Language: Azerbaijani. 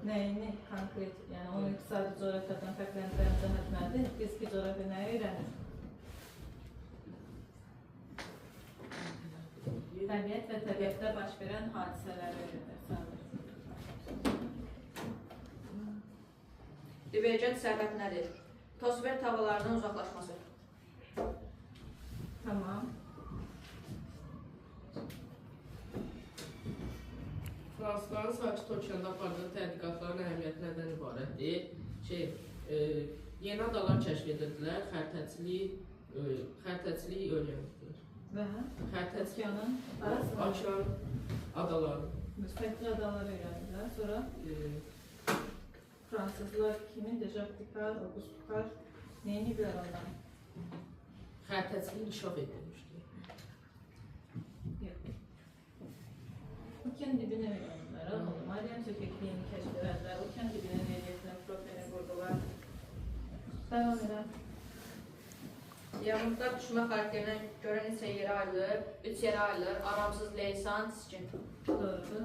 nəyini konkret, yəni onu iqtisadi coğrafyadan fərqləndirən cəhət nədir? Fiziki coğrafya nəyə öyrənir? Təbiət və təbiətdə baş verən hadisələri öyrənir. Divergent sərhəd nədir? Tosfer tavalarının uzaqlaşması. Tamam. Fransızların Sakit Okeanda apardığı tədqiqatların əhəmiyyəti nədən ibarətdir? Yeni adalar kəşf edirdilər, xəritəçilik öyrənirdilər. Və Okyanın arasında Okean adaları. müstəqil adaları öyrənirlər. Sonra Fransızlar kimi Deja Picard, Auguste Picard neyini bilər ondan? Xəritəçilik inkişaf edilmişdir. Okean dibini öyrənirlər. Marian çökəkliyini kəşf edərlər. Okean dibinin relyefini, profilini qurdular. Davam edən. Yağmurlar düşmə xarakterinə görə neçə yerə ayrılır? 3 yerə ayrılır. Aramsız, leysan, skin. Doğrudur.